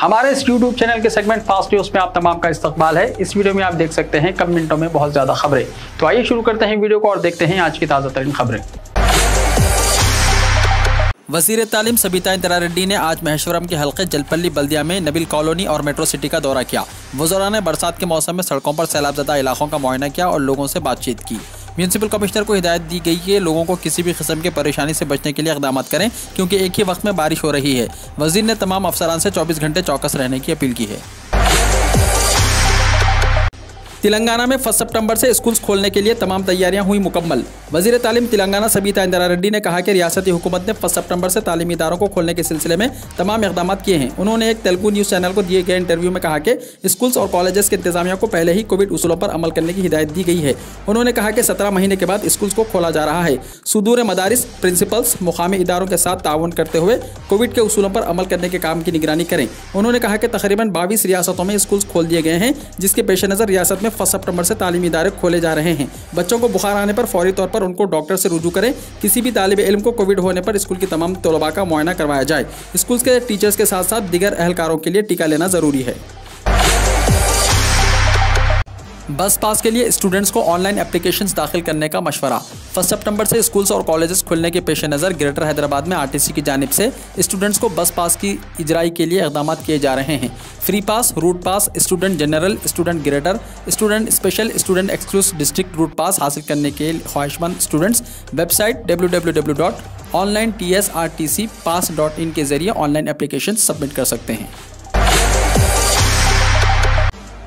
हमारे इस YouTube channel के सेगमेंट फास्ट न्यूज में आप तमाम का इस्तकबाल है। इस वीडियो में आप देख सकते हैं कम मिनटों में बहुत ज्यादा खबरें। तो आइए शुरू करते हैं वीडियो को और देखते हैं आज की ताज़ा तरीन खबरें। वज़ीर तालीम सबिता इंदिरा रेड्डी ने आज महेश्वरम के हल्के जलपल्ली बल्दिया में नबील कॉलोनी और मेट्रो सिटी का दौरा किया। वज़रा ने बरसात के मौसम में सड़कों पर सैलाबज़दा इलाकों का मुआयना किया और लोगों से बातचीत की। म्यूनसिपल कमिश्नर को हिदायत दी गई कि लोगों को किसी भी किस्म की परेशानी से बचने के लिए इक़दाम करें, क्योंकि एक ही वक्त में बारिश हो रही है। वज़ीर ने तमाम अफसरान से 24 घंटे चौकस रहने की अपील की है। तेलंगाना में 1 सितंबर से स्कूल्स खोलने के लिए तमाम तैयारियां हुई मुकम्मल। वज़ीर तालीम तेलंगाना सबिता इंदिरा रेड्डी ने कहा कि रियासती हुकूमत ने 1 सितंबर से तालीमी इदारों को खोलने के सिलसिले में तमाम इक़दाम किए हैं। उन्होंने एक तेलुगु न्यूज़ चैनल को दिए गए इंटरव्यू में कहा कि स्कूल्स और कॉलेजेस के इंतजामिया को पहले ही कोविड उसूलों पर अमल करने की हिदायत दी गई है। उन्होंने कहा कि 17 महीने के बाद स्कूल्स को खोला जा रहा है। सुदूर मदारिस प्रिंसिपल्स मुकामी इदारों के साथ ताउन करते हुए कोविड के उसूलों पर अमल करने के काम की निगरानी करें। उन्होंने कहा कि तकरीबन 22 रियासतों में स्कूल्स खोल दिए गए हैं, जिसके पेश नज़र रियासत में 1 सितंबर से तालीमी इदारे खोले जा रहे हैं। बच्चों को बुखार आने पर फौरी तौर पर उनको डॉक्टर से रुजू करें। किसी भी तालिब इल्म को कोविड होने पर स्कूल की तमाम तलबा का मुआयना करवाया जाए। स्कूल के टीचर्स के साथ साथ दीगर अहलकारों के लिए टीका लेना जरूरी है। बस पास के लिए स्टूडेंट्स को ऑनलाइन एप्लीकेशंस दाखिल करने का मशवरा। 1 सितंबर से स्कूल्स और कॉलेजेस खुलने के पेश नज़र ग्रेटर हैदराबाद में आरटीसी की जानिब से स्टूडेंट्स को बस पास की इजराई के लिए इक़दाम किए जा रहे हैं। Free pass, route pass, student general, student greater, student special, student exclusive district route pass हासिल करने के ख्वाहिशमंद स्टूडेंट्स वेबसाइट www.onlinetsrtcpass.in के जरिए ऑनलाइन एप्लीकेशन सबमिट कर सकते हैं।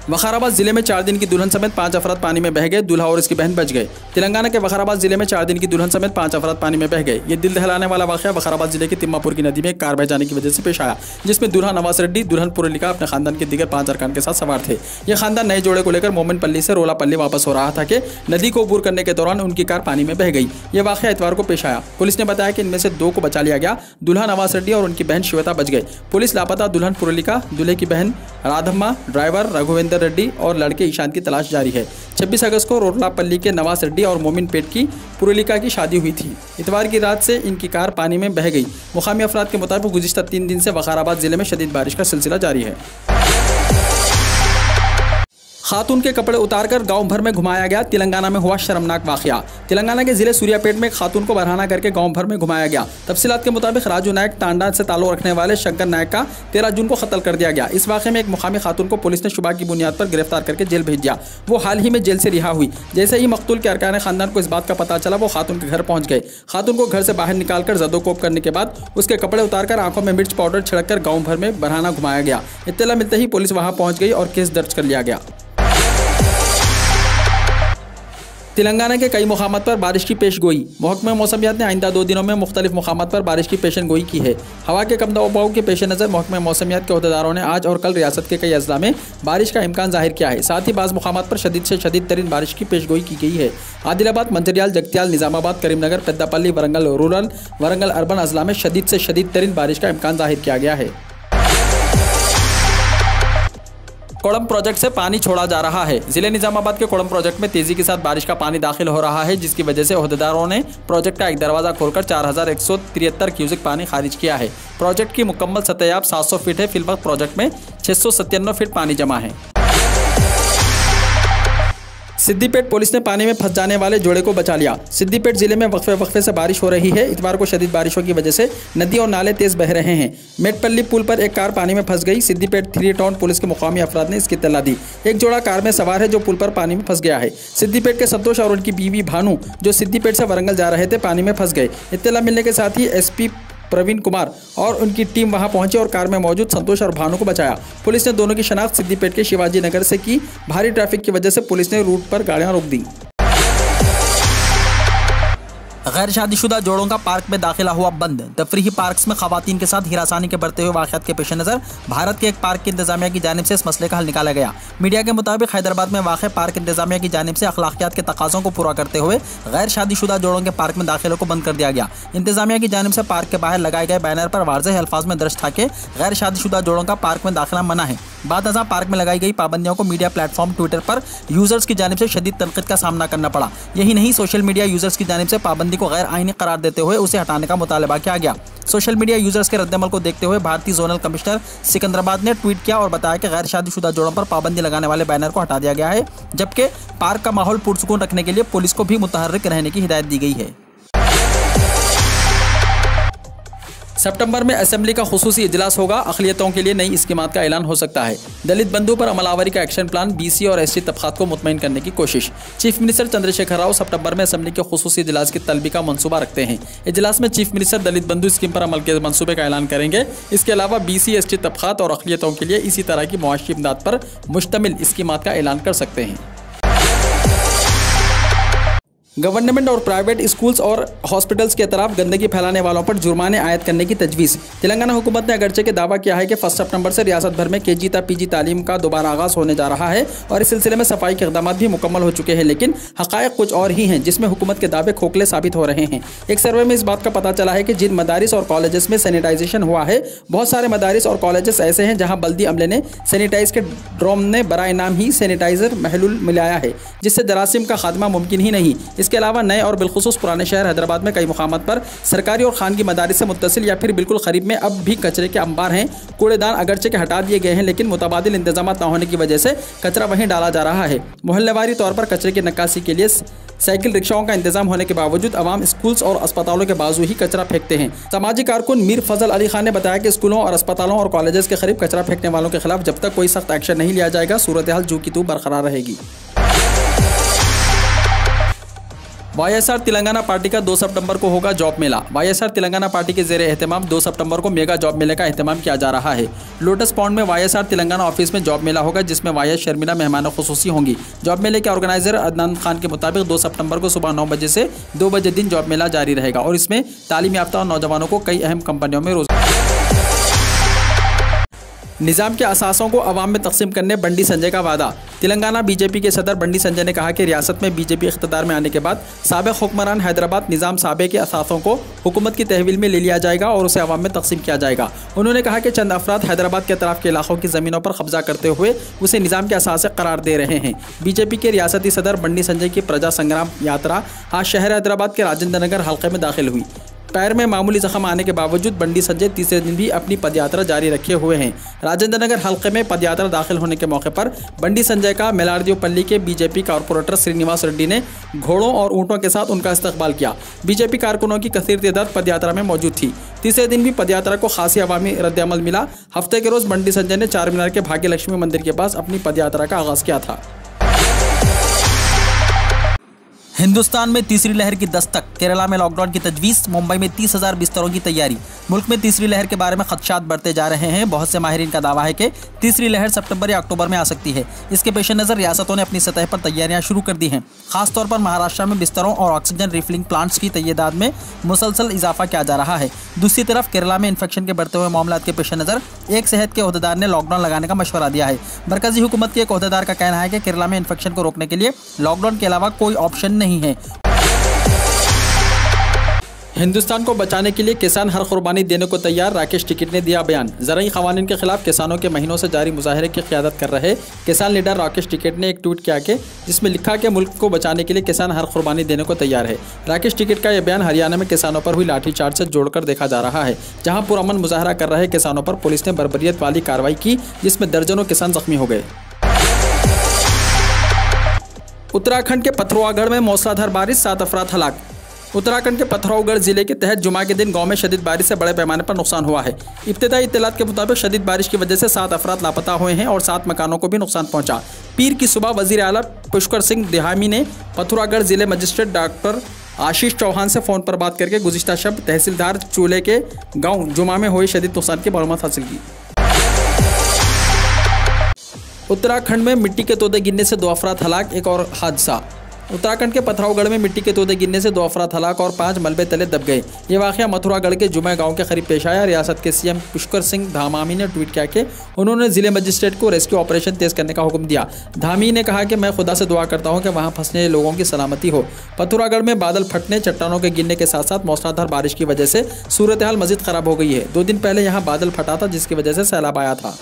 वखाराबाद जिले में 4 दिन की दुल्हन समेत 5 अफराद पानी में बह गए। दूल्हा और इसकी बहन बच गए। तेलंगाना के वखाराबाद जिले में 4 दिन की दुल्हन समेत 5 अफराद पानी में बह गए। ये दिल दहलाने वाला वाक़या वखाराबाद जिले की तिम्मापुर की नदी में एक कार बह जाने की वजह से पेश आया, जिसमें दूल्हा नवाज रेड्डी, दुल्हन पुरलिका अपने खानदान के दीगर 5 अरकान के साथ सवार थे। यह खानदान नए जोड़े को लेकर मोमिनपल्ली से रोलापल्ली वापस हो रहा था कि नदी को अबूर करने के दौरान उनकी कार पानी में बह गई। यह वाक़या इतवार को पेश आया। पुलिस ने बताया कि इनमें से 2 को बचा लिया गया। दूल्हा नवाज रेड्डी और उनकी बहन श्वेता बच गए। पुलिस लापता दुल्हन पुरलिका, दूल्हे की बहन राधम्मा, ड्राइवर रघुवेंद्र रेड्डी और के ईशान की तलाश जारी है। 26 अगस्त को रोलापल्ली के नवाज रेड्डी और मोमिनपेट की पुरलिका की शादी हुई थी। इतवार की रात से इनकी कार पानी में बह गई। मुकामी अफराद के मुताबिक गुज़िश्ता 3 दिन से वखाराबाद जिले में शदीद बारिश का सिलसिला जारी है। खातून के कपड़े उतारकर गांव भर में घुमाया गया। तेलंगाना में हुआ शर्मनाक वाकया। तेलंगाना के जिले सूर्यापेट में एक खातून को बरहाना करके गांव भर में घुमाया गया। तफसीलात के मुताबिक राजू नायक तांडा से ताल्लुक रखने वाले शंकर नायक का 13 जून को कत्ल कर दिया गया। इस वाक़े में एक मुकामी खातून को पुलिस ने शुबा की बुनियाद पर गिरफ्तार करके जेल भेज दिया। वो हाल ही में जेल से रिहा हुई। जैसे ही मकतूल के अरकान खानदान को इस बात का पता चला, वो खातून के घर पहुंच गए। खातून को घर से बाहर निकालकर जदोकोब करने के बाद उसके कपड़े उतारकर आंखों में मिर्च पाउडर छिड़ककर गाँव भर में बरहाना घुमाया गया। इत्तला मिलते ही पुलिस वहां पहुंच गई और केस दर्ज कर लिया गया। तेलंगाना के कई मुकामात पर बारिश की पेश गोई। महकमा मौसमियात ने आइंदा 2 दिनों में मुख्तलिफ मुकामात पर बारिश की पेशन गोई की है। हवा के कम दबाव के पेश नज़र महकमा मौसमियात के अहदेदारों ने आज और कल रियासत के कई अजला में बारिश का इम्कान जाहिर किया है। साथ ही बाज़ मुकामात पर शदीद से शदीद तरीन बारिश की पेश गोई की गई है। आदिलाबाद, मंचिर्याल, जगत्याल, निज़ामाबाद, करीमनगर, पेद्दापल्ली, वरंगल रूरल, वरंगल अर्बन अजला में शदीद से शदीद तरीन बारिश का इम्कान जाहिर किया गया है। कोड़म प्रोजेक्ट से पानी छोड़ा जा रहा है। जिले निजामाबाद के कोड़म प्रोजेक्ट में तेजी के साथ बारिश का पानी दाखिल हो रहा है, जिसकी वजह से अहदेदारों ने प्रोजेक्ट का एक दरवाजा खोलकर 4173 क्यूसेक पानी खारिज किया है। प्रोजेक्ट की मुकम्मल सतह 700 फीट है। फिलवक्त प्रोजेक्ट में 697 फीट पानी जमा है। सिद्दीपेट पुलिस ने पानी में फंस जाने वाले जोड़े को बचा लिया। सिद्दीपेट जिले में वक्फे से बारिश हो रही है। इतवार को शदीद बारिशों की वजह से नदी और नाले तेज बह रहे हैं। मेटपल्ली पुल पर एक कार पानी में फंस गई। सिद्दीपेट 3 टाउन पुलिस के मुकामी अफराद ने इसकी इत्तला दी। एक जोड़ा कार में सवार है जो पुल पर पानी में फंस गया है। सिद्दीपेट के संतोष और उनकी बीवी भानु, जो सिद्दीपेट से वरंगल जा रहे थे, पानी में फंस गए। इत्तला मिलने के साथ ही SP प्रवीण कुमार और उनकी टीम वहां पहुंचे और कार में मौजूद संतोष और भानु को बचाया। पुलिस ने दोनों की शनाख्त सिद्दीपेट के शिवाजी नगर से की। भारी ट्रैफिक की वजह से पुलिस ने रूट पर गाड़ियां रोक दी। गैर शादीशुदा जोड़ों का पार्क में दाखिला हुआ बंद। तफरीही पार्क्स में खवातीन के साथ हिरासानी के बढ़ते हुए वाक़यात के पेश नज़र भारत के एक पार्क की इंतजामिया की जानिब से इस मसले का हल निकाला गया। मीडिया के मुताबिक हैदराबाद में वाक़ पार्क इंतजामिया की जानिब से अखलाकियात के तकाज़ों को पूरा करते हुए गैर शादीशुदा जोड़ों के पार्क में दाखिले को बंद कर दिया गया। इंतजामिया की जानिब से पार्क के बाहर लगाए गए बैनर पर वाज़ेह अल्फाज में दर्ज था कि गैर शादीशुदा जोड़ों का पार्क में दाखिला मना है। बाद अज़ां पार्क में लगाई गई पाबंदियों को मीडिया प्लेटफॉर्म ट्विटर पर यूजर्स की जानिब से शदीद तनकीद का सामना करना पड़ा। यही नहीं, सोशल मीडिया यूजर्स की जानिब से पाबंदी को गैर आईनी करार देते हुए उसे हटाने का मुतालबा किया गया। सोशल मीडिया यूजर्स के रद्दमल को देखते हुए भारतीय जोनल कमिश्नर सिकंदराबाद ने ट्वीट किया और बताया कि गैर शादीशुदा जोड़ों पर पाबंदी लगाने वाले बैनर को हटा दिया गया है, जबकि पार्क का माहौल पुरसुकून रखने के लिए पुलिस को भी मुतहर्रिक रहने की हिदायत दी गई है। सितंबर में असेंबली का खुसूसी इजलास होगा, अक़लियतों के लिए नई स्कीमात का ऐलान हो सकता है। दलित बंधु पर अमलावरी का एक्शन प्लान, BC और SC तबक़ात को मुतमईन करने की कोशिश। चीफ मिनिस्टर चंद्रशेखर राव सितंबर में असेंबली के खुसूसी इजलास की तलबी का मंसूबा रखते हैं। इजलास में चीफ मिनिस्टर दलित बंधु स्कीम पर अमल के मंसूबे का ऐलान करेंगे। इसके अलावा BC ST तबक़ात और अक़लियतों के लिए इसी तरह की मुआशी इमदाद पर मुश्तमिल स्कीमात का ऐलान कर सकते हैं। गवर्नमेंट और प्राइवेट स्कूल्स और हॉस्पिटल्स के तरफ गंदगी फैलाने वालों पर जुर्माने आयद करने की तजवीज़। तेलंगाना हुकूमत ने अगरचे के दावा किया है कि 1 सितंबर से रियासत भर में KG ता PG तालीम का दोबारा आगाज़ होने जा रहा है और इस सिलसिले में सफाई के इक़दामात भी मुकम्मल हो चुके हैं, लेकिन हक़ाइक़ कुछ और ही हैं जिसमें हुकूमत के दावे खोखले साबित हो रहे हैं। एक सर्वे में इस बात का पता चला है कि जिन मदारिस और कॉलेजेस में सैनिटाइजेशन हुआ है, बहुत सारे मदारिस और कॉलेजेस ऐसे हैं जहाँ बल्दी अमले ने सैनिटाइज के ड्रोम ने बराए नाम ही सैनिटाइजर महलूल मिलाया है, जिससे जरासीम का खात्मा मुमकिन ही नहीं। इसके अलावा नए और बिलखुसूस पुराने शहर हैदराबाद में कई मुकामात पर सरकारी और खानगी मदारिस से मुत्तसिल या फिर बिल्कुल करीब में अब भी कचरे के अंबार हैं। कूड़ेदान अगरचे के हटा दिए गए हैं, लेकिन मुतबादिल इंतजाम न होने की वजह से कचरा वहीं डाला जा रहा है। मोहल्लेवारी तौर पर कचरे की नक्काशी के लिए साइकिल रिक्शाओं का इंतजाम होने के बावजूद अवाम स्कूल्स और अस्पतालों के बाजू ही कचरा फेंकते हैं। समाजी कारकुन मीर फजल अली खान ने बताया कि स्कूलों और अस्पतालों और कॉलेजेस के करीब कचरा फेंकने वालों के खिलाफ जब तक कोई सख्त एक्शन नहीं लिया जाएगा, सूरत हाल जू की तू बरकरार रहेगी। YSR तेलंगाना पार्टी का 2 सितंबर को होगा जॉब मेला। YSR तेलंगाना पार्टी के ज़ेरे एहतमाम 2 सितंबर को मेगा जॉब मेले का एहतमाम किया जा रहा है। लोटस पॉन्ड में YSR तेलंगाना ऑफिस में जॉब मेला होगा, जिसमें YS शर्मिला मेहमान खुसूसी होंगी। जॉब मेले के ऑर्गेनाइजर अदनान खान के मुताबिक 2 सितंबर को सुबह 9 बजे से 2 बजे दिन जॉब मेला जारी रहेगा और इसमें तालीम याफ्ता और नौजवानों को कई अहम कंपनियों में रोजगार। निज़ाम के असासों को अवाम में तकसीम करने बंडी संजय का वादा। तेलंगाना BJP के सदर बंडी संजय ने कहा कि रियासत में BJP इख्तिदार में आने के बाद साबिक़ हुक्मरान हैदराबाद निज़ाम साबे के असासों को हुकूमत की तहवील में ले लिया जाएगा और उसे अवाम में तकसीम किया जाएगा। उन्होंने कहा कि चंद अफराद हैदराबाद के अतराफ के इलाकों की ज़मीनों पर कब्जा करते हुए उसे निज़ाम के असासे करार दे रहे हैं। BJP के रियासती सदर बंडी संजय की प्रजा संग्राम यात्रा आज शहर हैदराबाद के राजेंद्र नगर हल्के में दाखिल हुई। पैर में मामूली जख्म आने के बावजूद बंडी संजय तीसरे दिन भी अपनी पदयात्रा जारी रखे हुए हैं। राजेंद्र नगर हल्के में पदयात्रा दाखिल होने के मौके पर बंडी संजय का मेलारदीपल्ली के BJP कारपोरेटर श्रीनिवास रेड्डी ने घोड़ों और ऊँटों के साथ उनका इस्तकबाल किया। BJP कारकुनों की कसीर तादाद पदयात्रा में मौजूद थी। तीसरे दिन भी पदयात्रा को खासी अवामी रद्दअमल मिला। हफ्ते के रोज़ बंडी संजय ने चार मीनार के भाग्य लक्ष्मी मंदिर के पास अपनी पदयात्रा का आगाज़ किया था। हिंदुस्तान में तीसरी लहर की दस्तक, केरला में लॉकडाउन की तजवीज़, मुंबई में 30,000 बिस्तरों की तैयारी। मुल्क में तीसरी लहर के बारे में खदशात बढ़ते जा रहे हैं। बहुत से माहिरीन का दावा है कि तीसरी लहर सितंबर या अक्टूबर में आ सकती है। इसके पेश नज़र रियासतों ने अपनी सतह पर तैयारियां शुरू कर दी हैं। खासतौर पर महाराष्ट्र में बिस्तरों और ऑक्सीजन रिफिलिंग प्लांट्स की तैयादाद में मुसलसल इजाफा किया जा रहा है। दूसरी तरफ केरला में इन्फेक्शन के बढ़ते हुए मामलात के पेश नज़र एक सेहत के ओहदेदार ने लॉकडाउन लगाने का मशवरा दिया है। मरकजी हुकूमत के एक ओहदेदार का कहना है कि केरला में इन्फेक्शन को रोकने के लिए लॉकडाउन के अलावा कोई ऑप्शन नहीं है। हिंदुस्तान को बचाने के लिए किसान हर कुर्बानी देने को तैयार, राकेश टिकैत ने दिया बयान। ज़राई क़वानीन के खिलाफ किसानों के महीनों से जारी मुजाहरे की क़यादत कर रहे किसान लीडर राकेश टिकैत ने एक ट्वीट किया कि जिसमें लिखा कि मुल्क को बचाने के लिए किसान हर कुर्बानी देने को तैयार है। राकेश टिकैत का यह बयान हरियाणा में किसानों पर हुई लाठीचार्ज से जोड़कर देखा जा रहा है, जहाँ पुरअमन मुजाहरा कर रहे किसानों पर पुलिस ने बर्बरियत वाली कार्रवाई की, जिसमें दर्जनों किसान जख्मी हो गए। उत्तराखंड के पथरौगढ़ में मूसलाधार बारिश, 7 अफराद हलाक। उत्तराखंड के पथरौगढ़ जिले के तहत जुमा के दिन गांव में शदीद बारिश से बड़े पैमाने पर नुकसान हुआ है। इब्तिदाई इत्तलात के मुताबिक शदीद बारिश की वजह से 7 अफराद लापता हुए हैं और 7 मकानों को भी नुकसान पहुंचा। पीर की सुबह वजीर आला पुष्कर सिंह धामी ने पथरौगढ़ जिले मजिस्ट्रेट डॉक्टर आशीष चौहान से फ़ोन पर बात करके गुज़िश्ता शब तहसीलदार चूल्हे के गाँव जुमा में हुए शदीद नुकसान की मालूमात हासिल की। उत्तराखंड में मिट्टी के तोदे गिरने से 2 अफराद हलाक, एक और हादसा। उत्तराखंड के पथरौगढ़ में मिट्टी के तोदे गिरने से 2 अफराद हलाक और 5 मलबे तले दब गए। ये वाक़या मथुरागढ़ के जुमा गांव के करीब पेश आया। रियासत के CM पुष्कर सिंह धामी ने ट्वीट किया कि उन्होंने जिले मजिस्ट्रेट को रेस्क्यू ऑपरेशन तेज़ करने का हुक्म दिया। धामी ने कहा कि मैं खुदा से दुआ करता हूं कि वहां फंसने लोगों की सलामती हो। पथुरागढ़ में बादल फटने, चट्टानों के गिरने के साथ साथ मूसलाधार बारिश की वजह से सूरत हाल मज़ीद ख़राब हो गई है। 2 दिन पहले यहाँ बादल फटा था, जिसकी वजह से सैलाब आया था।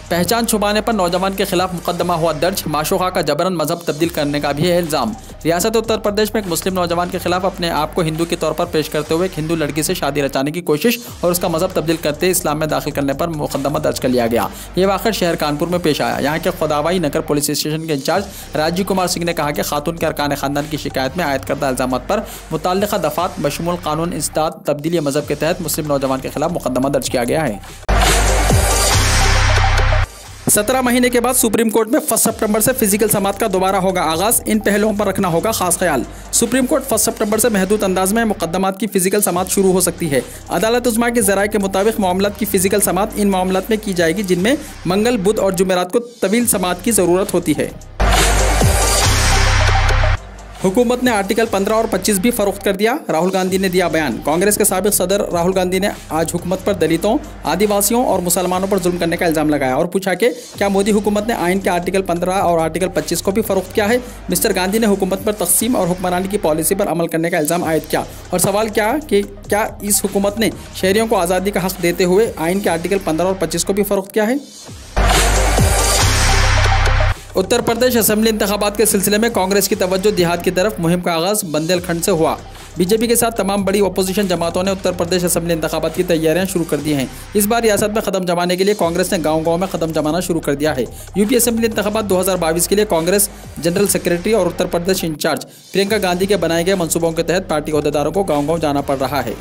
पहचान छुपाने पर नौजवान के खिलाफ मुकदमा हुआ दर्ज, माशूका का जबरन मजहब तब्दील करने का भी है इल्जाम। रियासत उत्तर प्रदेश में एक मुस्लिम नौजवान के खिलाफ अपने आप को हिंदू के तौर पर पेश करते हुए एक हिंदू लड़की से शादी रचाने की कोशिश और उसका मजहब तब्दील करते इस्लाम में दाखिल करने पर मुकदमा दर्ज कर लिया गया। ये वाक़या शहर कानपुर में पेश आया। यहाँ के खुदाबाई नगर पुलिस स्टेशन के इंचार्ज राजीव कुमार सिंह ने कहा कि खातून के अरकान खानदान की शिकायत में आयद करदा इल्जाम पर मुतल्लिका दफात बशमूल कानून इंसदाद तब्दीली मजहब के तहत मुस्लिम नौजवान के खिलाफ मुकदमा दर्ज किया गया है। 17 महीने के बाद सुप्रीम कोर्ट में 1 सितंबर से फिजिकल समाअत का दोबारा होगा आगाज। इन पहलुओं पर रखना होगा खास ख्याल। सुप्रीम कोर्ट 1 सितंबर से महदूद अंदाज में मुकदमात की फिजिकल समाअत शुरू हो सकती है। अदालत उस्मा के ज़राए के मुताबिक मामलात की फिजिकल समाअत इन मामलात में की जाएगी जिनमें मंगल, बुध और जुमेरात को तवील समाअत की ज़रूरत होती है। हुकूमत ने आर्टिकल 15 और 25 भी फरोख्त कर दिया, राहुल गांधी ने दिया बयान। कांग्रेस के साबिक सदर राहुल गांधी ने आज हुकूमत पर दलितों, आदिवासियों और मुसलमानों पर जुल्म करने का इल्ज़ाम लगाया और पूछा कि क्या मोदी हुकूमत ने आइन के आर्टिकल 15 और आर्टिकल 25 को भी फरोख्त किया है। मिस्टर गांधी ने हुकूमत पर तकसीम और हुक्मरानी की पॉलिसी पर अमल करने का इल्ज़ाम आयद किया और सवाल किया कि क्या इस हुकूमत ने शहरियों को आज़ादी का हक़ देते हुए आइन के आर्टिकल 15 और 25 को भी फरोख्त किया है। उत्तर प्रदेश असेंबली इंतखाबात के सिलसिले में कांग्रेस की तवज्जो देहात की तरफ। मुहिम का आगाज़ बुंदेलखंड से हुआ। बीजेपी के साथ तमाम बड़ी अपोजिशन जमातों ने उत्तर प्रदेश असेंबली इंतखाबात की तैयारियां शुरू कर दी हैं। इस बार रियासत में कदम जमाने के लिए कांग्रेस ने गांव-गांव में कदम जमाना शुरू कर दिया है। यूपी असेंबली इंतखाबात 2022 के लिए कांग्रेस जनरल सेक्रेटरी और उत्तर प्रदेश इंचार्ज प्रियंका गांधी के बनाए गए मनसूबों के तहत पार्टी अहदेदारों को गाँव-गाँव जाना पड़ रहा है।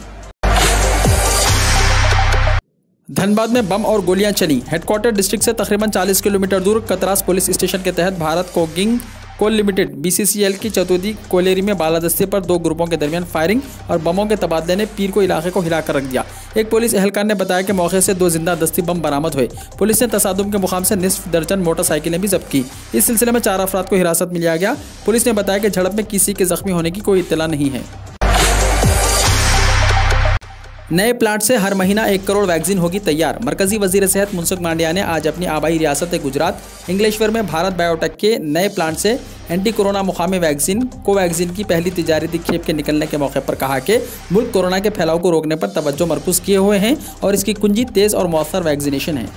धनबाद में बम और गोलियां चली। हेडक्वार्टर डिस्ट्रिक्ट से तकरीबन 40 किलोमीटर दूर कतरास पुलिस स्टेशन के तहत Bharat coking coal limited BCCL की चतुर्थी कोलेरी में बालादस्ते पर 2 ग्रुपों के दरमियान फायरिंग और बमों के तबादले ने पीर को इलाके को हिलाकर रख दिया। एक पुलिस एहलकार ने बताया कि मौके से 2 जिंदा दस्ती बम बरामद हुए। पुलिस ने तसादुम के मुकाम से निस्फ दर्जन मोटरसाइकिलें भी जब्त की। इस सिलसिले में 4 अफराद को हिरासत में लिया गया। पुलिस ने बताया कि झड़प में किसी के जख्मी होने की कोई इत्तला नहीं है। नए प्लांट से हर महीना 1 करोड़ वैक्सीन होगी तैयार। मरकजी वजीर सेहत मनसुख मांडविया ने आज अपनी आबाई रियासत गुजरात इंग्लेश्वर में भारत बायोटेक के नए प्लांट से एंटी कोरोना मुकामी वैक्सीन कोवैक्सीन की पहली तिजारती खेप के निकलने के मौके पर कहा कि मुल्क कोरोना के फैलाव को रोकने पर तवज्जो मरकूज किए हुए हैं और इसकी कुंजी तेज़ और मौसर वैक्सीनेशन है।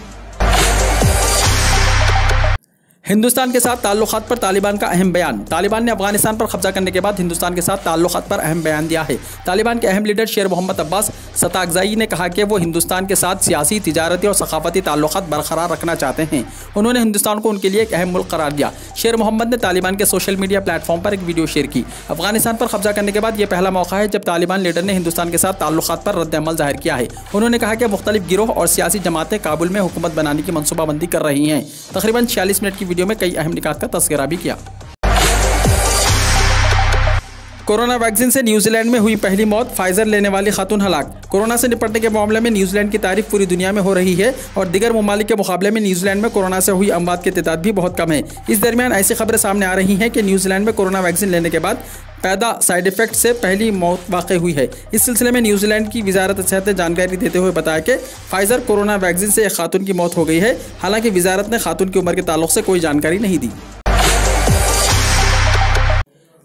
हिंदुस्तान के साथ ताल्लुकात पर तालिबान का अहम बयान। तालिबान ने अफगानिस्तान पर कब्जा करने के बाद हिंदुस्तान के साथ ताल्लुकात पर अहम बयान दिया है। तालिबान के अहम लीडर शेर मोहम्मद अब्बास सतागज़ाई ने कहा कि वो हिंदुस्तान के साथ सियासी, तिजारती और सकाफती ताल्लुकात बरकरार रखना चाहते हैं। उन्होंने हिंदुस्तान को उनके लिए एक अहम मुल्क करार दिया। शेर मोहम्मद ने तालिबान के सोशल मीडिया प्लेटफॉर्म पर एक वीडियो शेयर की। अफगानिस्तान पर कब्जा करने के बाद यह पहला मौका है जब तालिबान लीडर ने हिंदुस्तान के साथ ताल्लुकात पर रद्द-ए-अमल जाहिर किया है। उन्होंने कहा कि मुख्तलिफ गिरोह और सियासी जमातें काबुल में हुकूमत बनाने की मनसूबाबंदी कर रही हैं। तकरीबन 46 मिनट की वीडियो में कई अहम निकात का तस्करा भी किया। कोरोना वैक्सीन से न्यूजीलैंड में हुई पहली मौत, फाइजर लेने वाली खातून हलाक। कोरोना से निपटने के मामले में न्यूजीलैंड की तारीफ पूरी दुनिया में हो रही है और दिगर ममालिक के मुकाबले में न्यूजीलैंड में कोरोना से हुई अमवात की तादाद भी बहुत कम है। इस दरमियान ऐसी खबरें सामने आ रही हैं कि न्यूजीलैंड में कोरोना वैक्सीन लेने के बाद पैदा साइड इफेक्ट से पहली मौत वाक़ हुई है। इस सिलसिले में न्यूजीलैंड की वजारत सेहत ने जानकारी देते हुए बताया कि फाइजर कोरोना वैक्सीन से एक खातून की मौत हो गई है। हालांकि वजारत ने खातून की उम्र के ताल्लुक से कोई जानकारी नहीं दी।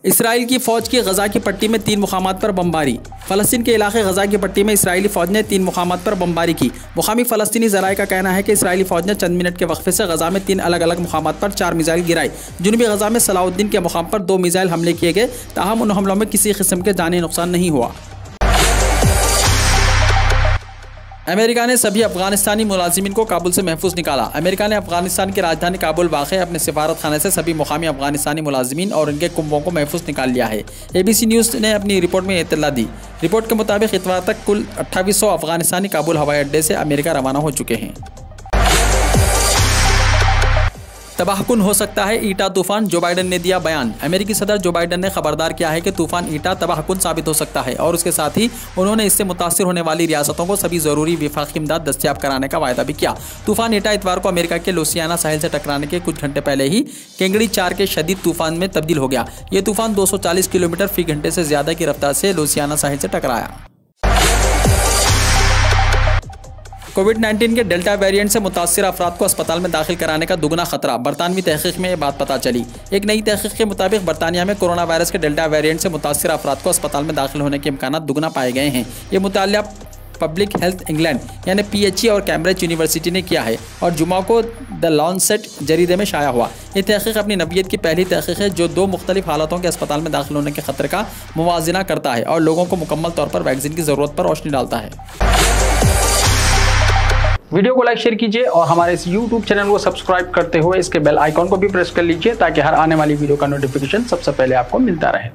इसराइल की फ़ौज की गजा की पट्टी में 3 मुकामात पर बमबारी। फ़लस्तीन के इलाके गजा की पट्टी में इसराइली फ़ौज ने 3 मुकामात पर बमबारी की। मुकामी फ़लस्तीनी ज़राए का कहना है कि इसराइली फ़ौज ने चंद मिनट के वक्फे से गजा में 3 अलग अलग मुकामात पर 4 मिसाइल गिराई। जुनूबी गजा में सलाउद्दीन के मुकाम पर 2 मिसाइल हमले किए गए। ताहम उन हमलों में किसी किस्म के जानी नुकसान नहीं हुआ। अमेरिका ने सभी अफगानिस्तानी मुलाजिमीन को काबुल से महफूज निकाला। अमेरिका ने अफगानिस्तान की राजधानी काबुल वाक़ अपने सिफारत खाने से सभी मुकामी अफगानिस्तानी मुलाजिमीन और उनके कुंबों को महफूज निकाल लिया है। ABC न्यूज़ ने अपनी रिपोर्ट में इत्तला दी। रिपोर्ट के मुताबिक इतवार तक कुल 2800 अफगानिस्तानी काबुल हवाई अड्डे से अमेरिका रवाना हो चुके हैं। तबाहकुन हो सकता है ईटा तूफान, जो बाइडन ने दिया बयान। अमेरिकी सदर जो बाइडन ने खबरदार किया है कि तूफान ईटा तबाहकुन साबित हो सकता है और उसके साथ ही उन्होंने इससे मुतासिर होने वाली रियासतों को सभी ज़रूरी विफाकी इमदाद दस्तियाब कराने का वायदा भी किया। तूफान ईटा इतवार को अमेरिका के लुसियाना साहिल से टकराने के कुछ घंटे पहले ही कैंगड़ी 4 के शदीद तूफान में तब्दील हो गया। ये तूफान 240 किलोमीटर फी घंटे से ज़्यादा की रफ्तार से लुसियाना साहिल से टकराया। कोविड-19 के डेल्टा वेरिएंट से मुतासिर अफराद को अस्पताल में दाखिल कराने का दुगना खतरा। बरतानवी तहकीक में ये बात पता चली। एक नई तहकीक के मुताबिक बरतानिया में कोरोना वायरस के डेल्टा वेरिएंट से मुतासिर अफराद को अस्पताल में दाखिल होने के इम्कानात दुगना पाए गए हैं। ये मुतालिया पब्लिक हेल्थ इंग्लैंड यानी PHE और कैम्ब्रिज यूनिवर्सिटी ने किया है और जुमा को द लॉन्सेट जरीदे में शाया हुआ। ये तहकीक अपनी नवीयत की पहली तहकीक है जो 2 मुख्तलिफ हालतों के अस्पताल में दाखिल होने के खतरे का मुवाजना करता है और लोगों को मुकम्मल तौर पर वैक्सीन की ज़रूरत पर रोशनी डालता है। वीडियो को लाइक शेयर कीजिए और हमारे इस YouTube चैनल को सब्सक्राइब करते हुए इसके बेल आइकॉन को भी प्रेस कर लीजिए ताकि हर आने वाली वीडियो का नोटिफिकेशन सबसे पहले आपको मिलता रहे।